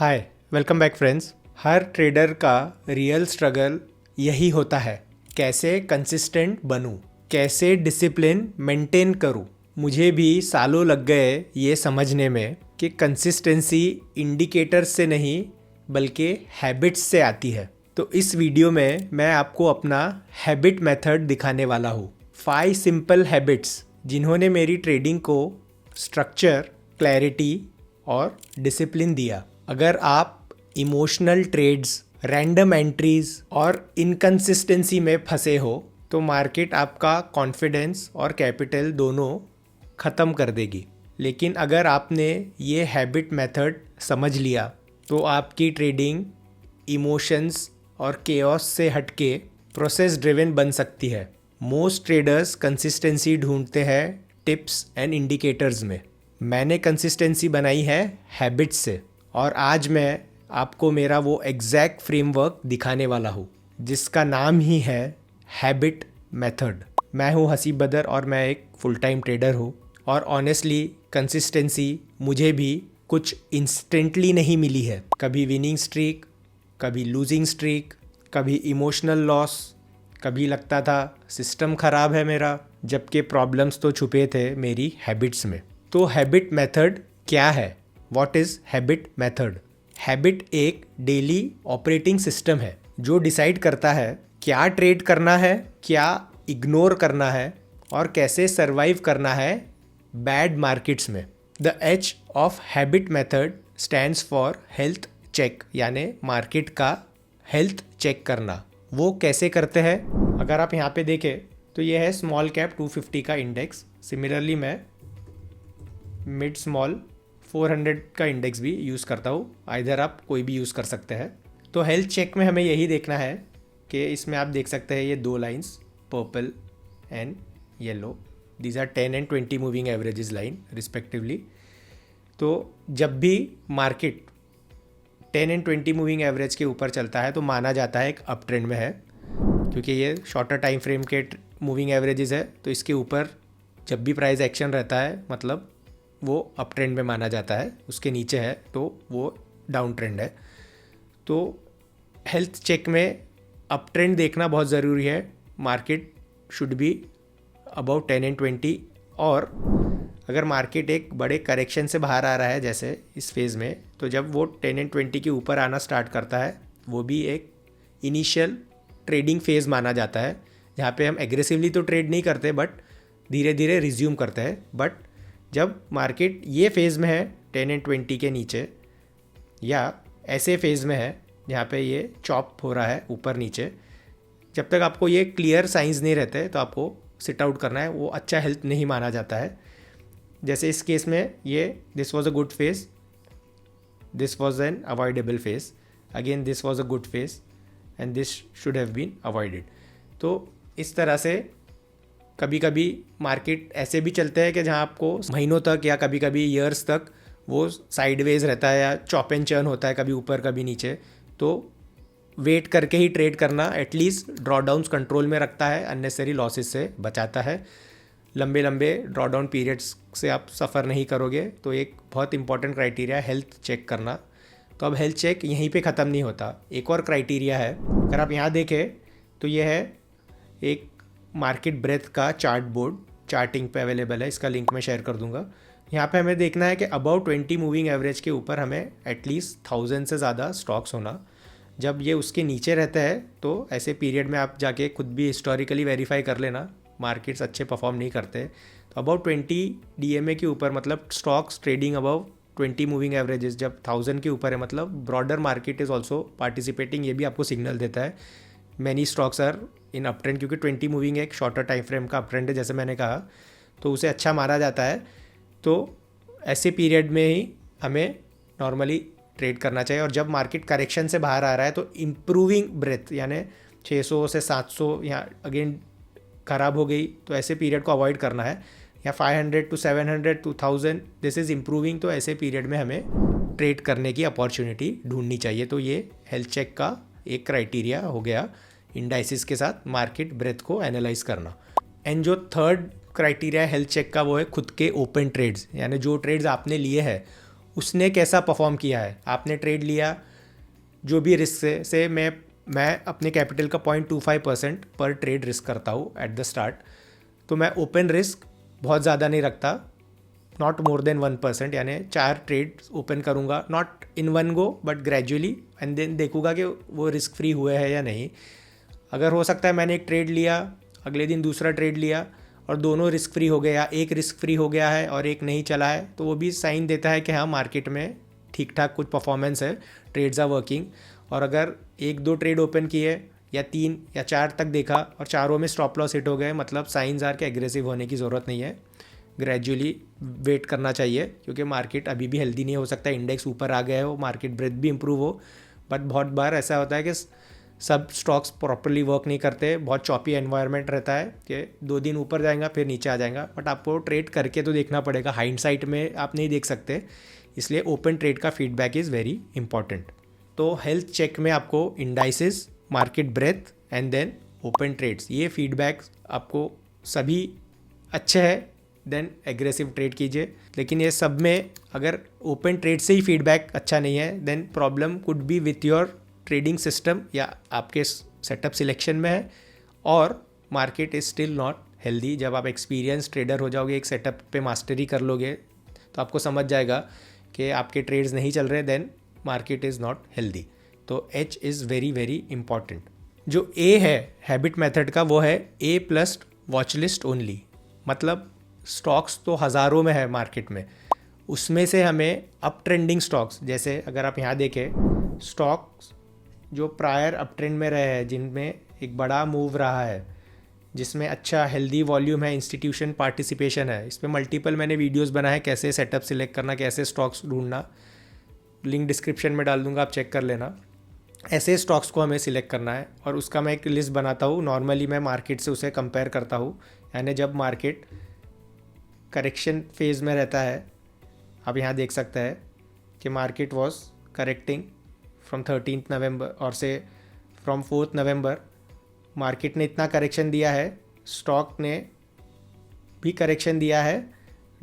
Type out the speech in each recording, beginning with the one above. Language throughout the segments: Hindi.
हाय, वेलकम बैक फ्रेंड्स। हर ट्रेडर का रियल स्ट्रगल यही होता है, कैसे कंसिस्टेंट बनूं, कैसे डिसिप्लिन मेंटेन करूं। मुझे भी सालों लग गए ये समझने में कि कंसिस्टेंसी इंडिकेटर्स से नहीं बल्कि हैबिट्स से आती है। तो इस वीडियो में मैं आपको अपना हैबिट मेथड दिखाने वाला हूँ। 5 सिंपल हैबिट्स जिन्होंने मेरी ट्रेडिंग को स्ट्रक्चर, क्लैरिटी और डिसिप्लिन दिया। अगर आप इमोशनल ट्रेड्स, रैंडम एंट्रीज और इनकंसिस्टेंसी में फंसे हो तो मार्केट आपका कॉन्फिडेंस और कैपिटल दोनों ख़त्म कर देगी। लेकिन अगर आपने ये हैबिट मेथड समझ लिया तो आपकी ट्रेडिंग इमोशंस और केओस से हटके प्रोसेस ड्रिवन बन सकती है। मोस्ट ट्रेडर्स कंसिस्टेंसी ढूंढते हैं टिप्स एंड इंडिकेटर्स में। मैंने कंसिस्टेंसी बनाई है हैबिट्स से, और आज मैं आपको मेरा वो एग्जैक्ट फ्रेमवर्क दिखाने वाला हूँ जिसका नाम ही है हैबिट मेथड। मैं हूँ हसीब बदर और मैं एक फुल टाइम ट्रेडर हूँ। और ऑनेस्टली कंसिस्टेंसी मुझे भी कुछ इंस्टेंटली नहीं मिली है। कभी विनिंग स्ट्रीक, कभी लूजिंग स्ट्रीक, कभी इमोशनल लॉस, कभी लगता था सिस्टम ख़राब है मेरा, जबकि प्रॉब्लम्स तो छुपे थे मेरी हैबिट्स में। तो हैबिट मेथड क्या है? What is habit method? Habit एक डेली ऑपरेटिंग सिस्टम है जो डिसाइड करता है क्या ट्रेड करना है, क्या इग्नोर करना है और कैसे सरवाइव करना है बैड मार्केट्स में। The H of habit method stands for health check, यानी मार्केट का हेल्थ चेक करना। वो कैसे करते हैं? अगर आप यहाँ पे देखें तो ये है स्मॉल कैप 250 का इंडेक्स। सिमिलरली मैं मिड स्मॉल 400 का इंडेक्स भी यूज़ करता हूँ। आइदर आप कोई भी यूज़ कर सकते हैं। तो हेल्थ चेक में हमें यही देखना है कि इसमें आप देख सकते हैं ये 2 lines, purple and yellow, these are 10 and 20 moving averages line respectively. तो जब भी मार्केट 10 एंड 20 मूविंग एवरेज के ऊपर चलता है तो माना जाता है एक अप ट्रेंड में है, क्योंकि ये शॉर्टर टाइम फ्रेम के मूविंग एवरेजेस है। तो इसके ऊपर जब भी प्राइस एक्शन रहता है मतलब वो अप ट्रेंड में माना जाता है, उसके नीचे है तो वो डाउन ट्रेंड है। तो हेल्थ चेक में अप ट्रेंड देखना बहुत ज़रूरी है। Market should be about 10 and 20, और अगर मार्केट एक बड़े करेक्शन से बाहर आ रहा है जैसे इस फेज़ में, तो जब वो 10 एंड 20 के ऊपर आना स्टार्ट करता है वो भी एक इनिशियल ट्रेडिंग फेज़ माना जाता है, जहाँ पे हम एग्रेसिवली तो ट्रेड नहीं करते बट धीरे धीरे रिज्यूम करते हैं। बट जब मार्केट ये फेज़ में है 10 एंड 20 के नीचे, या ऐसे फेज़ में है जहाँ पे ये चॉप हो रहा है ऊपर नीचे, जब तक आपको ये क्लियर साइंस नहीं रहते तो आपको सिट आउट करना है। वो अच्छा हेल्थ नहीं माना जाता है। जैसे इस केस में ये this was a good phase, this was an avoidable phase, again this was a good phase and this should have been avoided. तो इस तरह से कभी कभी मार्केट ऐसे भी चलते हैं कि जहाँ आपको महीनों तक या कभी कभी ईयर्स तक वो साइडवेज रहता है या चॉप एंड चर्न होता है, कभी ऊपर कभी नीचे। तो वेट करके ही ट्रेड करना एटलीस्ट ड्रॉडाउन्स कंट्रोल में रखता है, अननेसेसरी लॉसेस से बचाता है। लंबे लंबे ड्रॉडाउन पीरियड्स से आप सफ़र नहीं करोगे। तो एक बहुत इंपॉर्टेंट क्राइटेरिया है हेल्थ चेक करना। तो अब हेल्थ चेक यहीं पे ख़त्म नहीं होता, एक और क्राइटेरिया है। अगर आप यहाँ देखें तो ये है एक मार्केट ब्रेथ का चार्ट बोर्ड, चार्टिंग पे अवेलेबल है, इसका लिंक मैं शेयर कर दूंगा। यहाँ पे हमें देखना है कि अबाउट 20 मूविंग एवरेज के ऊपर हमें एटलीस्ट 1000 से ज़्यादा स्टॉक्स होना। जब ये उसके नीचे रहता है तो ऐसे पीरियड में आप जाके खुद भी हिस्टोरिकली वेरीफाई कर लेना, मार्केट्स अच्छे परफॉर्म नहीं करते। तो अबाउट 20 डीएमए के ऊपर मतलब stocks trading about 20 moving averages जब 1000 के ऊपर है मतलब broader market is also participating. ये भी आपको सिग्नल देता है many stocks are in up trend, क्योंकि 20 मूविंग एक शॉर्टर टाइम फ्रेम का अप ट्रेंड है जैसे मैंने कहा, तो उसे अच्छा माना जाता है। तो ऐसे पीरियड में ही हमें नॉर्मली ट्रेड करना चाहिए। और जब मार्केट करेक्शन से बाहर आ रहा है तो इम्प्रूविंग ब्रेथ यानी 600 से 700 या अगेन ख़राब हो गई तो ऐसे पीरियड को अवॉइड करना है, या 500 to 700 to 1000 this is improving. तो ऐसे पीरियड में हमें ट्रेड करने की अपॉर्चुनिटी ढूंढनी चाहिए। तो ये हेल्थ चेक का एक क्राइटेरिया हो गया, इंडाइसिस के साथ मार्केट ब्रेथ को एनालाइज करना। एंड जो थर्ड क्राइटेरिया हेल्थ चेक का वो है खुद के ओपन ट्रेड्स, यानी जो ट्रेड्स आपने लिए हैं उसने कैसा परफॉर्म किया है। आपने ट्रेड लिया जो भी रिस्क से मैं अपने कैपिटल का 0.25% पर ट्रेड रिस्क करता हूँ एट द स्टार्ट। तो मैं ओपन रिस्क बहुत ज़्यादा नहीं रखता, नॉट मोर देन 1%, यानी 4 ट्रेड ओपन करूँगा, not in one go but gradually, and then देखूँगा कि वो रिस्क फ्री हुए हैं या नहीं। अगर हो सकता है मैंने एक ट्रेड लिया, अगले दिन दूसरा ट्रेड लिया और दोनों रिस्क फ्री हो गया, एक रिस्क फ्री हो गया है और एक नहीं चला है, तो वो भी साइन देता है कि हाँ मार्केट में ठीक ठाक कुछ परफॉर्मेंस है, ट्रेड्स आर वर्किंग। और अगर 1-2 ट्रेड ओपन किए या 3 या 4 तक देखा और चारों में स्टॉप लॉस हिट हो गए, मतलब साइंस आर के एग्रेसिव होने की ज़रूरत नहीं है, ग्रेजुअली वेट करना चाहिए, क्योंकि मार्केट अभी भी हेल्दी नहीं हो सकता। इंडेक्स ऊपर आ गया हो, मार्केट ब्रेथ भी इंप्रूव हो, बट बहुत बार ऐसा होता है कि सब स्टॉक्स प्रॉपरली वर्क नहीं करते, बहुत चॉपी एनवायरनमेंट रहता है कि 2 दिन ऊपर जाएगा फिर नीचे आ जाएगा। बट आपको ट्रेड करके तो देखना पड़ेगा, हाइंडसाइट में आप नहीं देख सकते, इसलिए ओपन ट्रेड का फीडबैक इज़ वेरी इंपॉर्टेंट। तो हेल्थ चेक में आपको indices, market breath and then open trades, ये फीडबैक आपको सभी अच्छे है, देन एग्रेसिव ट्रेड कीजिए। लेकिन ये सब में अगर ओपन ट्रेड से ही फीडबैक अच्छा नहीं है, then problem could be with your trading system या आपके सेटअप सिलेक्शन में है, और market is still not healthy. जब आप एक्सपीरियंस ट्रेडर हो जाओगे, एक सेटअप पे मास्टरी कर लोगे, तो आपको समझ जाएगा कि आपके ट्रेड्स नहीं चल रहे, then market is not healthy. तो H is very very important. जो ए है हैबिट मेथड का, वो है A+ वॉच लिस्ट ओनली। मतलब स्टॉक्स तो हज़ारों में है मार्केट में, उसमें से हमें अप ट्रेंडिंग स्टॉक्स, जैसे अगर आप यहाँ देखें स्टॉक्स जो प्रायर अप ट्रेंड में रहे हैं, जिनमें एक बड़ा मूव रहा है, जिसमें अच्छा हेल्दी वॉल्यूम है, इंस्टीट्यूशन पार्टिसिपेशन है, इस पर मल्टीपल मैंने वीडियोस बनाए, कैसे सेटअप सिलेक्ट करना, कैसे स्टॉक्स ढूंढना, लिंक डिस्क्रिप्शन में डाल दूंगा, आप चेक कर लेना। ऐसे स्टॉक्स को हमें सिलेक्ट करना है और उसका मैं एक लिस्ट बनाता हूँ। नॉर्मली मैं मार्केट से उसे कंपेयर करता हूँ, यानी जब मार्केट करेक्शन फेज़ में रहता है, आप यहाँ देख सकते हैं कि मार्केट वॉज करेक्टिंग फ्रॉम 13 नवंबर, और से फ्रॉम 4 नवंबर मार्केट ने इतना करेक्शन दिया है, स्टॉक ने भी करेक्शन दिया है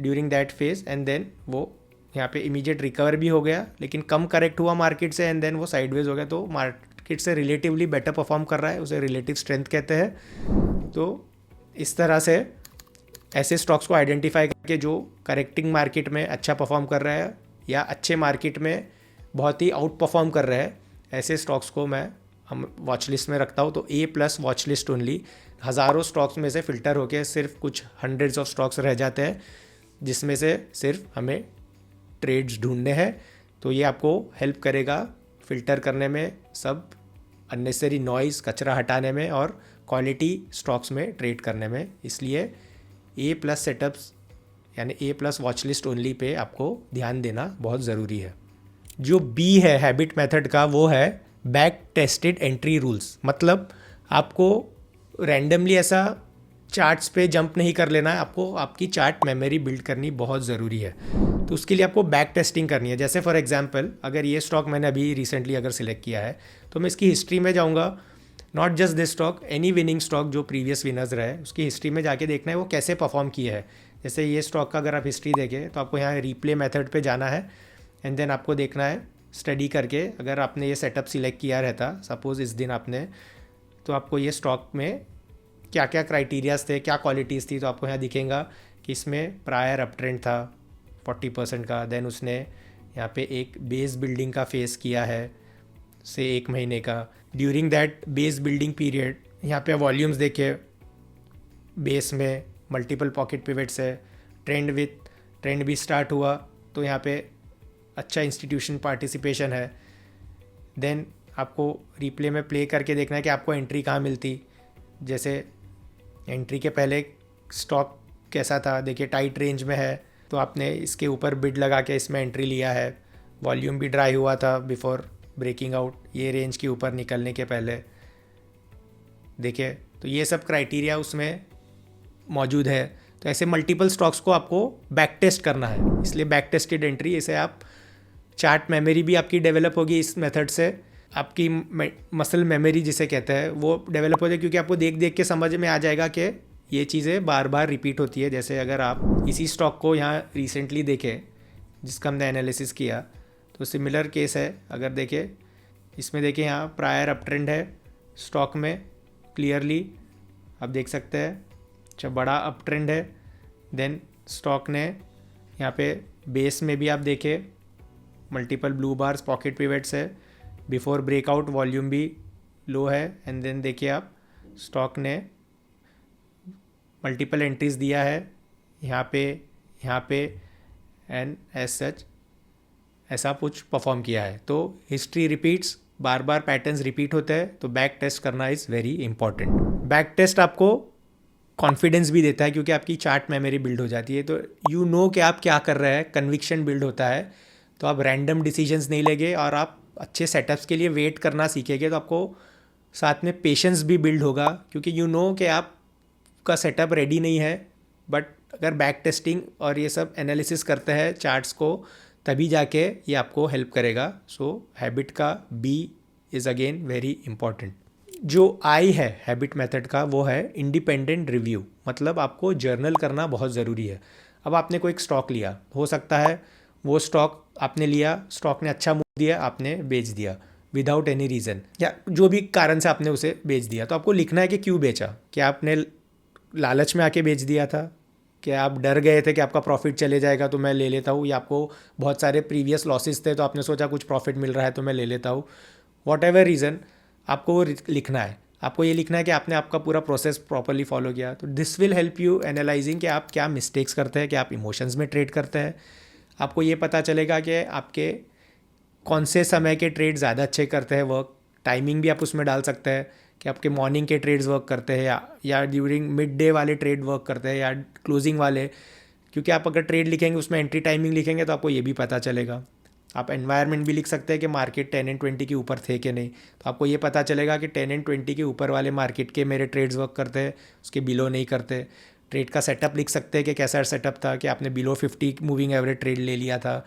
during that phase, and then वो यहाँ पे इमीडिएट रिकवर भी हो गया, लेकिन कम करेक्ट हुआ मार्केट से, एंड देन वो साइडवेज हो गया। तो मार्केट से रिलेटिवली बेटर परफॉर्म कर रहा है, उसे रिलेटिव स्ट्रेंथ कहते हैं। तो इस तरह से ऐसे स्टॉक्स को आइडेंटिफाई करके जो करेक्टिंग मार्केट में अच्छा परफॉर्म कर रहा है या अच्छे मार्केट में बहुत ही आउट परफॉर्म कर रहे हैं, ऐसे स्टॉक्स को हम वॉच लिस्ट में रखता हूँ। तो A+ वॉच लिस्ट ओनली। हज़ारों स्टॉक्स में से फ़िल्टर होके सिर्फ कुछ हंड्रेड्स ऑफ स्टॉक्स रह जाते हैं, जिसमें से सिर्फ हमें ट्रेड्स ढूंढने हैं। तो ये आपको हेल्प करेगा फ़िल्टर करने में, सब अननेसेसरी नॉइज़, कचरा हटाने में, और क्वालिटी स्टॉक्स में ट्रेड करने में। इसलिए A+ सेटअप्स यानी A+ watch list only pay आपको ध्यान देना बहुत ज़रूरी है। जो B है हैबिट मेथड का, वो है बैक टेस्टेड एंट्री रूल्स। मतलब आपको रैंडमली ऐसा चार्ट्स पे जंप नहीं कर लेना है, आपको आपकी चार्ट मेमोरी बिल्ड करनी बहुत ज़रूरी है। तो उसके लिए आपको बैक टेस्टिंग करनी है। जैसे फॉर एग्जांपल अगर ये स्टॉक मैंने अभी रिसेंटली अगर सिलेक्ट किया है, तो मैं इसकी हिस्ट्री में जाऊँगा, not just this stock, any winning stock जो प्रीवियस विनर्स रहे, उसकी हिस्ट्री में जाके देखना है वो कैसे परफॉर्म किए हैं। जैसे ये स्टॉक का अगर आप हिस्ट्री देखें, तो आपको यहाँ रिप्ले मेथड पे जाना है, एंड देन आपको देखना है स्टडी करके, अगर आपने ये सेटअप सिलेक्ट किया रहता सपोज़ इस दिन आपने, तो आपको ये स्टॉक में क्या क्या क्राइटेरियाज थे, क्या क्वालिटीज़ थी, तो आपको यहाँ दिखेगा कि इसमें प्रायर अप ट्रेंड था 40% का, देन उसने यहाँ पे एक बेस बिल्डिंग का फेस किया है से 1 महीने का। During that base building period यहाँ पे वॉल्यूम्स देखे, बेस में मल्टीपल पॉकेट पिवट्स है, ट्रेंड भी स्टार्ट हुआ, तो यहाँ पे अच्छा इंस्टीट्यूशन पार्टिसिपेशन है। देन आपको रिप्ले में प्ले करके देखना है कि आपको एंट्री कहाँ मिलती। जैसे एंट्री के पहले स्टॉक कैसा था, देखिए टाइट रेंज में है, तो आपने इसके ऊपर बिड लगा के इसमें एंट्री लिया है, वॉल्यूम भी ड्राई हुआ था बिफोर ब्रेकिंग आउट, ये रेंज के ऊपर निकलने के पहले, देखिए। तो ये सब क्राइटेरिया उसमें मौजूद है। तो ऐसे मल्टीपल स्टॉक्स को आपको बैक टेस्ट करना है, इसलिए बैक टेस्टेड एंट्री, इसे आप चार्ट मेमोरी भी आपकी डेवलप होगी इस मेथड से, आपकी मसल मेमोरी जिसे कहते हैं वो डेवलप हो जाए, क्योंकि आपको देख देख के समझ में आ जाएगा कि ये चीज़ें बार बार रिपीट होती है। जैसे अगर आप इसी स्टॉक को यहाँ रिसेंटली देखें जिसका हमने एनालिसिस किया, तो सिमिलर केस है। अगर देखें इसमें, देखिए यहाँ प्रायर अप ट्रेंड है स्टॉक में, क्लियरली आप देख सकते हैं। अच्छा, बड़ा अप ट्रेंड है। देन स्टॉक ने यहाँ पे बेस में भी आप देखें multiple blue bars, pocket pivots है, बिफोर ब्रेकआउट वॉल्यूम भी लो है। एंड देन देखिए आप स्टॉक ने मल्टीपल एंट्रीज दिया है यहाँ पे एंड एज सच ऐसा कुछ परफॉर्म किया है। तो हिस्ट्री रिपीट्स, बार बार पैटर्न्स रिपीट होते हैं, तो बैक टेस्ट करना is very important. Back test आपको कॉन्फिडेंस भी देता है क्योंकि आपकी चार्ट मेमोरी बिल्ड हो जाती है, तो यू नो कि आप क्या कर रहे हैं, कन्विक्शन बिल्ड होता है। तो आप रैंडम डिसीजंस नहीं लेंगे और आप अच्छे सेटअप्स के लिए वेट करना सीखेंगे, तो आपको साथ में पेशेंस भी बिल्ड होगा क्योंकि यू नो कि आपका सेटअप रेडी नहीं है। बट अगर बैक टेस्टिंग और ये सब एनालिसिस करते हैं चार्ट्स को, तभी जाके ये आपको हेल्प करेगा। सो हैबिट का B is again very important. जो आई है हैबिट मेथड का, वो है इंडिपेंडेंट रिव्यू। मतलब आपको जर्नल करना बहुत ज़रूरी है। अब आपने कोई एक स्टॉक लिया, हो सकता है वो स्टॉक आपने लिया, स्टॉक ने अच्छा मूव दिया, आपने बेच दिया विदाउट एनी रीज़न, या जो भी कारण से आपने उसे बेच दिया। तो आपको लिखना है कि क्यों बेचा। क्या आपने लालच में आके बेच दिया था, क्या आप डर गए थे कि आपका प्रॉफिट चले जाएगा तो मैं ले लेता हूँ, या आपको बहुत सारे प्रीवियस लॉसेस थे तो आपने सोचा कुछ प्रॉफिट मिल रहा है तो मैं ले लेता हूँ। वॉट एवर रीज़न, आपको वो लिखना है। आपको ये लिखना है कि आपने आपका पूरा प्रोसेस प्रॉपरली फॉलो किया। तो this will help you analysing कि आप क्या मिस्टेक्स करते हैं, कि आप इमोशंस में ट्रेड करते हैं। आपको ये पता चलेगा कि आपके कौन से समय के ट्रेड ज़्यादा अच्छे करते हैं वर्क। टाइमिंग भी आप उसमें डाल सकते हैं कि आपके मॉर्निंग के ट्रेड्स वर्क करते हैं या ड्यूरिंग मिड डे वाले ट्रेड वर्क करते हैं या क्लोजिंग वाले। क्योंकि आप अगर ट्रेड लिखेंगे उसमें एंट्री टाइमिंग लिखेंगे तो आपको ये भी पता चलेगा। आप एनवायरनमेंट भी लिख सकते हैं कि मार्केट 10 एंड 20 के ऊपर थे कि नहीं, तो आपको ये पता चलेगा कि 10 एंड 20 के ऊपर वाले मार्केट के मेरे ट्रेड्स वर्क करते हैं, उसके बिलो नहीं करते। ट्रेड का सेटअप लिख सकते हैं कि कैसा सेटअप था, कि आपने बिलो 50 मूविंग एवरेज ट्रेड ले लिया था,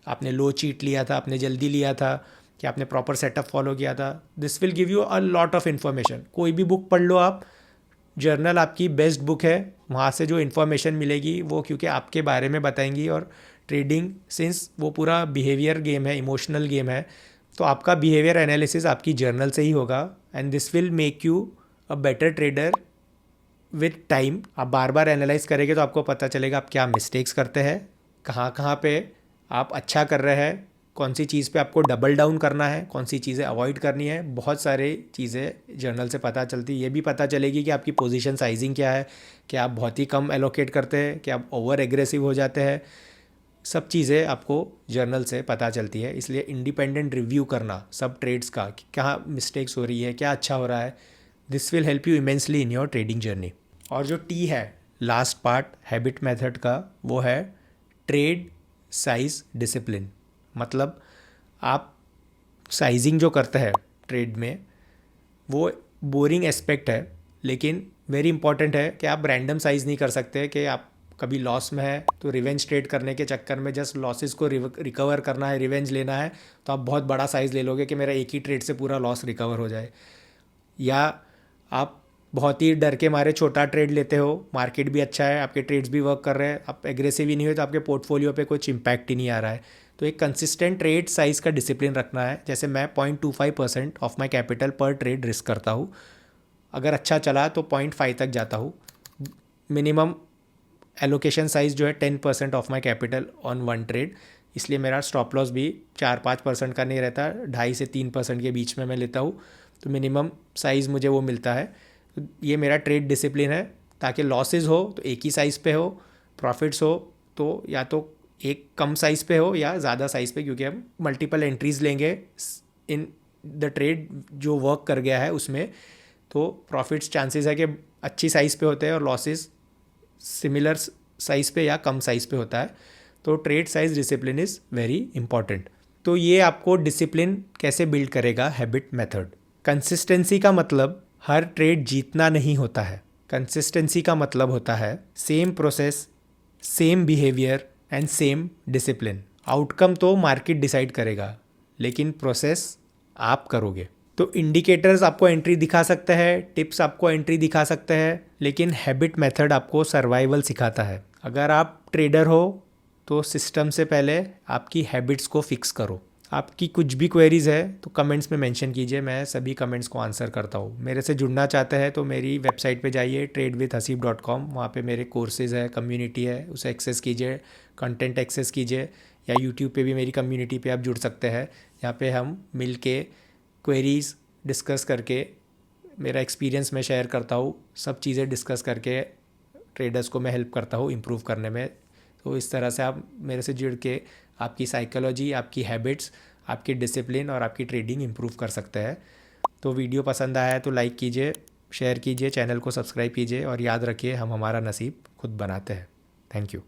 आपने लो चीट लिया था, आपने जल्दी लिया था, कि आपने प्रॉपर सेटअप फॉलो किया था। This will give you a lot of information. कोई भी बुक पढ़ लो आप, जर्नल आपकी बेस्ट बुक है। वहाँ से जो इन्फॉर्मेशन मिलेगी वो क्योंकि आपके बारे में बताएंगी। और ट्रेडिंग सिंस वो पूरा बिहेवियर गेम है, इमोशनल गेम है, तो आपका बिहेवियर एनालिसिस आपकी जर्नल से ही होगा। And this will make you a better trader with time. आप बार बार एनालाइज करेंगे तो आपको पता चलेगा आप क्या मिस्टेक्स करते हैं, कहाँ कहाँ पे आप अच्छा कर रहे हैं, कौन सी चीज़ पे आपको डबल डाउन करना है, कौन सी चीज़ें अवॉइड करनी है। बहुत सारे चीज़ें जर्नल से पता चलती है। ये भी पता चलेगी कि आपकी पोजीशन साइजिंग क्या है, कि आप बहुत ही कम एलोकेट करते हैं, कि आप ओवर एग्रेसिव हो जाते हैं। सब चीज़ें आपको जर्नल से पता चलती है। इसलिए इंडिपेंडेंट रिव्यू करना सब ट्रेड्स का, कि कहाँ मिस्टेक्स हो रही है, क्या अच्छा हो रहा है, this will help you immensely in your trading journey. और जो टी है लास्ट पार्ट हैबिट मेथड का, वो है ट्रेड साइज डिसिप्लिन। मतलब आप साइजिंग जो करते हैं ट्रेड में, वो बोरिंग एस्पेक्ट है, लेकिन वेरी इंपॉर्टेंट है कि आप रैंडम साइज़ नहीं कर सकते। कि आप कभी लॉस में है तो रिवेंज ट्रेड करने के चक्कर में जस्ट लॉसेस को रिकवर करना है, रिवेंज लेना है, तो आप बहुत बड़ा साइज़ ले लोगे कि मेरा एक ही ट्रेड से पूरा लॉस रिकवर हो जाए। या आप बहुत ही डर के मारे छोटा ट्रेड लेते हो, मार्केट भी अच्छा है, आपके ट्रेड्स भी वर्क कर रहे हैं, आप एग्रेसिव ही नहीं हुए, तो आपके पोर्टफोलियो पे कुछ इम्पैक्ट ही नहीं आ रहा है। तो एक कंसिस्टेंट ट्रेड साइज़ का डिसिप्लिन रखना है। जैसे मैं 0.25% ऑफ माई कैपिटल पर ट्रेड रिस्क करता हूँ। अगर अच्छा चला तो 0.5 तक जाता हूँ। मिनिमम एलोकेशन साइज़ जो है 10% of my capital on one trade. इसलिए मेरा स्टॉप लॉस भी 4-5% का नहीं रहता, 2.5 से 3% के बीच में मैं लेता हूँ। तो मिनिमम साइज़ मुझे वो मिलता है। तो ये मेरा ट्रेड डिसिप्लिन है, ताकि लॉसेज हो तो एक ही साइज़ पे हो, प्रॉफिट्स हो तो या तो एक कम साइज़ पे हो या ज़्यादा साइज़ पे, क्योंकि हम मल्टीपल एंट्रीज लेंगे इन द ट्रेड जो वर्क कर गया है उसमें। तो प्रॉफिट्स चांसेस है कि अच्छी साइज़ पे होते हैं और लॉसेस सिमिलर साइज़ पे या कम साइज़ पे होता है। तो trade size discipline is very important. तो ये आपको डिसिप्लिन कैसे बिल्ड करेगा हैबिट मेथड। कंसिस्टेंसी का मतलब हर ट्रेड जीतना नहीं होता है। कंसिस्टेंसी का मतलब होता है same process, same behaviour and same discipline. Outcome तो मार्केट डिसाइड करेगा, लेकिन प्रोसेस आप करोगे। तो इंडिकेटर्स आपको एंट्री दिखा सकते हैं, टिप्स आपको एंट्री दिखा सकते हैं, लेकिन हैबिट मेथड आपको सर्वाइवल सिखाता है। अगर आप ट्रेडर हो तो सिस्टम से पहले आपकी हैबिट्स को फिक्स करो। आपकी कुछ भी क्वेरीज़ है तो कमेंट्स में मेंशन कीजिए, मैं सभी कमेंट्स को आंसर करता हूँ। मेरे से जुड़ना चाहते हैं तो मेरी वेबसाइट पे जाइए tradewithhasib.com, वहाँ पे मेरे कोर्सेज़ है, कम्युनिटी है, उसे एक्सेस कीजिए, कंटेंट एक्सेस कीजिए, या यूट्यूब पे भी मेरी कम्युनिटी पे आप जुड़ सकते हैं। यहाँ पे हम मिल के क्वेरीज़ डिस्कस करके, मेरा एक्सपीरियंस मैं शेयर करता हूँ, सब चीज़ें डिस्कस करके ट्रेडर्स को मैं हेल्प करता हूँ इम्प्रूव करने में। तो इस तरह से आप मेरे से जुड़ के आपकी साइकोलॉजी, आपकी हैबिट्स, आपकी डिसिप्लिन और आपकी ट्रेडिंग इम्प्रूव कर सकते हैं। तो वीडियो पसंद आया है तो लाइक कीजिए, शेयर कीजिए, चैनल को सब्सक्राइब कीजिए और याद रखिए हम हमारा नसीब खुद बनाते हैं। Thank you.